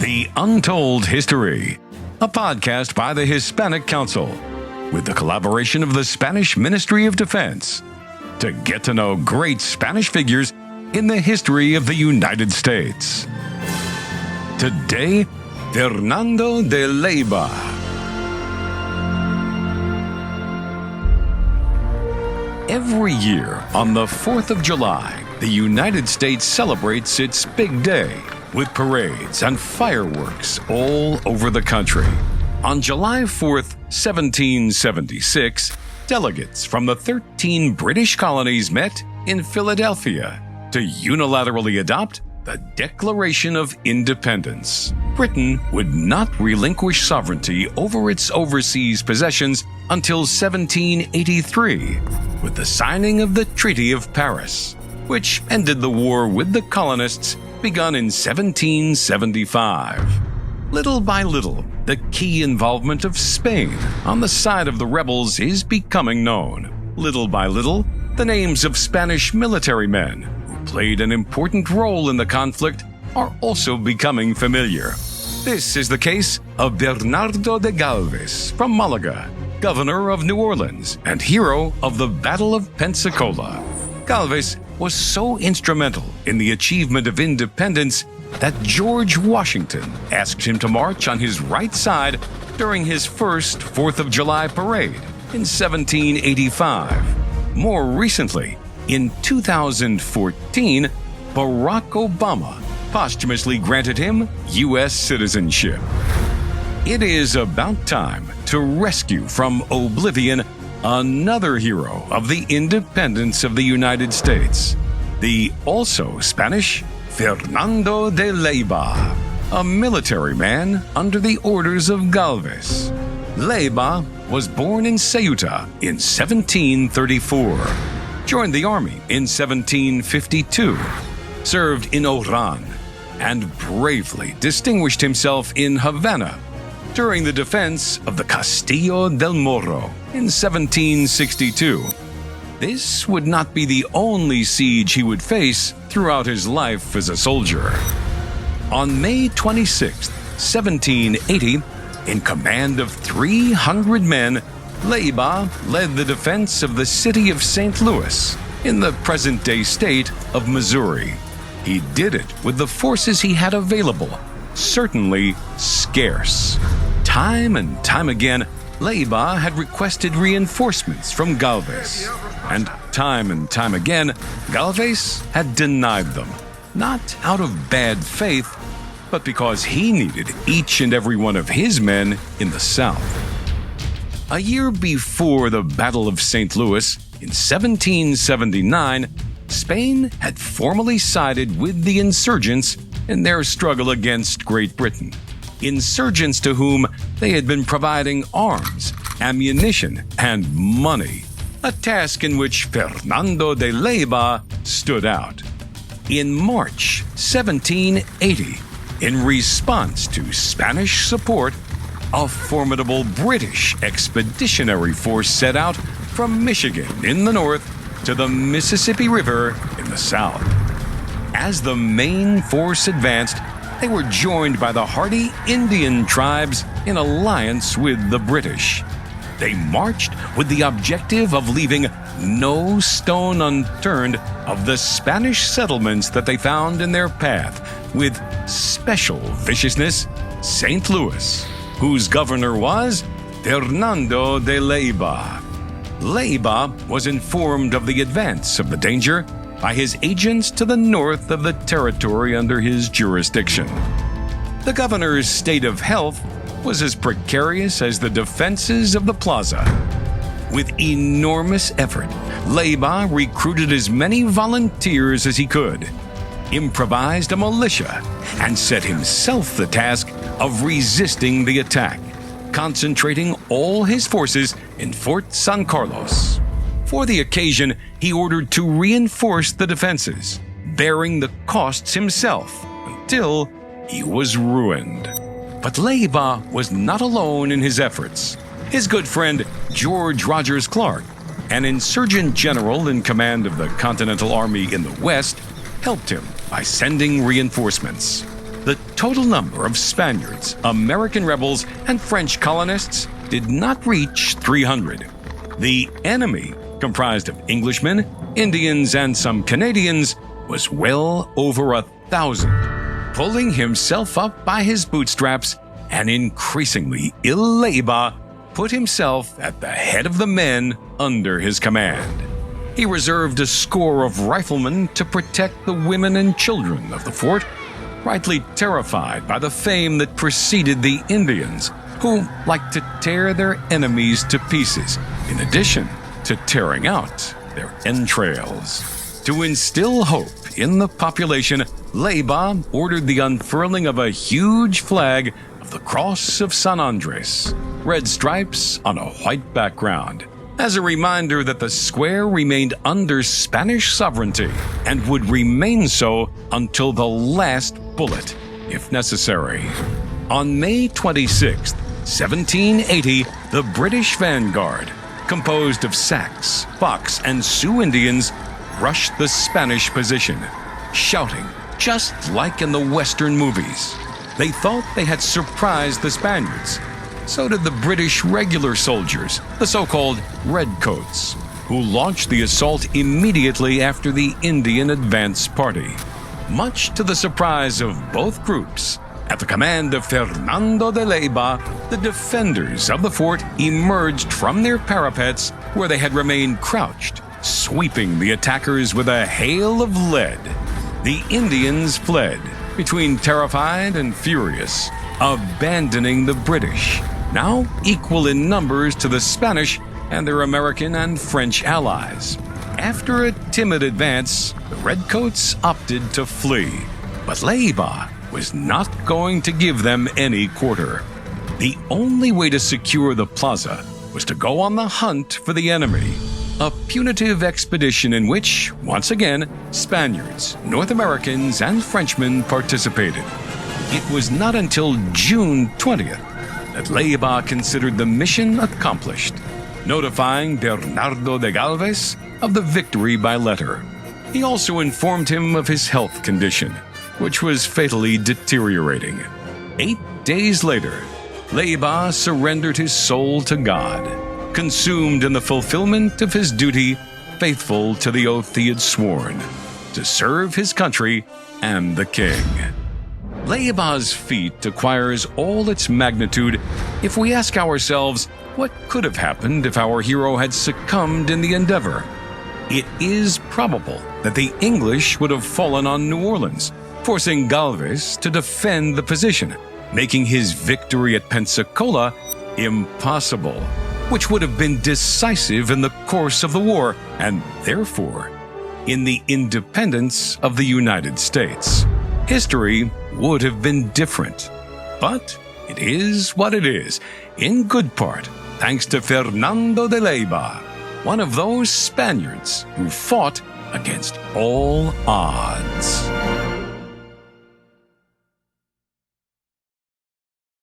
The Untold History, a podcast by the Hispanic Council, with the collaboration of the Spanish Ministry of Defense, to get to know great Spanish figures in the history of the United States. Today, Fernando De Leyba. Every year, on the 4th of July, the United States celebrates its big day with parades and fireworks all over the country. On July 4th, 1776, delegates from the 13 British colonies met in Philadelphia to unilaterally adopt the Declaration of Independence. Britain would not relinquish sovereignty over its overseas possessions until 1783, with the signing of the Treaty of Paris, which ended the war with the colonists begun in 1775. Little by little, the key involvement of Spain on the side of the rebels is becoming known. Little by little, the names of Spanish military men who played an important role in the conflict are also becoming familiar. This is the case of Bernardo De Galvez from Malaga, governor of New Orleans and hero of the Battle of Pensacola. Galvez was so instrumental in the achievement of independence that George Washington asked him to march on his right side during his first 4th of July parade in 1785. More recently, in 2014, Barack Obama posthumously granted him U.S. citizenship. It is about time to rescue from oblivion another hero of the independence of the United States, the also Spanish Fernando De Leyba, a military man under the orders of Galvez. Leyba was born in Ceuta in 1734, joined the army in 1752, served in Oran, and bravely distinguished himself in Havana during the defense of the Castillo del Morro in 1762. This would not be the only siege he would face throughout his life as a soldier. On May 26, 1780, in command of 300 men, Leyba led the defense of the city of St. Louis in the present-day state of Missouri. He did it with the forces he had available, certainly scarce. Time and time again, Leyba had requested reinforcements from Galvez, and time again, Galvez had denied them, not out of bad faith, but because he needed each and every one of his men in the South. A year before the Battle of St. Louis, in 1779, Spain had formally sided with the insurgents in their struggle against Great Britain. Insurgents to whom they had been providing arms, ammunition, and money, a task in which Fernando de Leyba stood out. In March 1780, in response to Spanish support, a formidable British expeditionary force set out from Michigan in the north to the Mississippi River in the south. As the main force advanced, they were joined by the hardy Indian tribes in alliance with the British. They marched with the objective of leaving no stone unturned of the Spanish settlements that they found in their path, with special viciousness, St. Louis, whose governor was Fernando de Leyba. Leyba was informed of the advance of the danger by his agents to the north of the territory under his jurisdiction. The governor's state of health was as precarious as the defenses of the plaza. With enormous effort, Leyba recruited as many volunteers as he could, improvised a militia, and set himself the task of resisting the attack, concentrating all his forces in Fort San Carlos. For the occasion, he ordered to reinforce the defenses, bearing the costs himself until he was ruined. But Leyba was not alone in his efforts. His good friend George Rogers Clark, an insurgent general in command of the Continental Army in the West, helped him by sending reinforcements. the total number of Spaniards, American rebels, and French colonists did not reach 300. The enemy, comprised of Englishmen, Indians, and some Canadians, was well over 1,000. Pulling himself up by his bootstraps and increasingly ill Leyba put himself at the head of the men under his command. He reserved a score of riflemen to protect the women and children of the fort, rightly terrified by the fame that preceded the Indians, who liked to tear their enemies to pieces, in addition to tearing out their entrails. To instill hope in the population, Leyba ordered the unfurling of a huge flag of the Cross of San Andres, red stripes on a white background, as a reminder that the square remained under Spanish sovereignty and would remain so until the last bullet, if necessary. On May 26, 1780, the British Vanguard, composed of Sacs, Fox, and Sioux Indians, rushed the Spanish position, shouting just like in the Western movies. They thought they had surprised the Spaniards. So did the British regular soldiers, the so-called Redcoats, who launched the assault immediately after the Indian advance party. Much to the surprise of both groups, at the command of Fernando De Leyba, the defenders of the fort emerged from their parapets where they had remained crouched, sweeping the attackers with a hail of lead. The Indians fled, between terrified and furious, abandoning the British, now equal in numbers to the Spanish and their American and French allies. After a timid advance, the Redcoats opted to flee, but Leyba was not going to give them any quarter. The only way to secure the plaza was to go on the hunt for the enemy, a punitive expedition in which, once again, Spaniards, North Americans, and Frenchmen participated. It was not until June 20th that Leyba considered the mission accomplished, notifying Bernardo De Galvez of the victory by letter. He also informed him of his health condition, which was fatally deteriorating. 8 days later, Leyba surrendered his soul to God, consumed in the fulfillment of his duty, faithful to the oath he had sworn, to serve his country and the king. Leyba's feat acquires all its magnitude if we ask ourselves what could have happened if our hero had succumbed in the endeavor. It is probable that the English would have fallen on New Orleans, forcing Galvez to defend the position, making his victory at Pensacola impossible, which would have been decisive in the course of the war and, therefore, in the independence of the United States. History would have been different, but it is what it is, in good part thanks to Fernando de Leyba, one of those Spaniards who fought against all odds.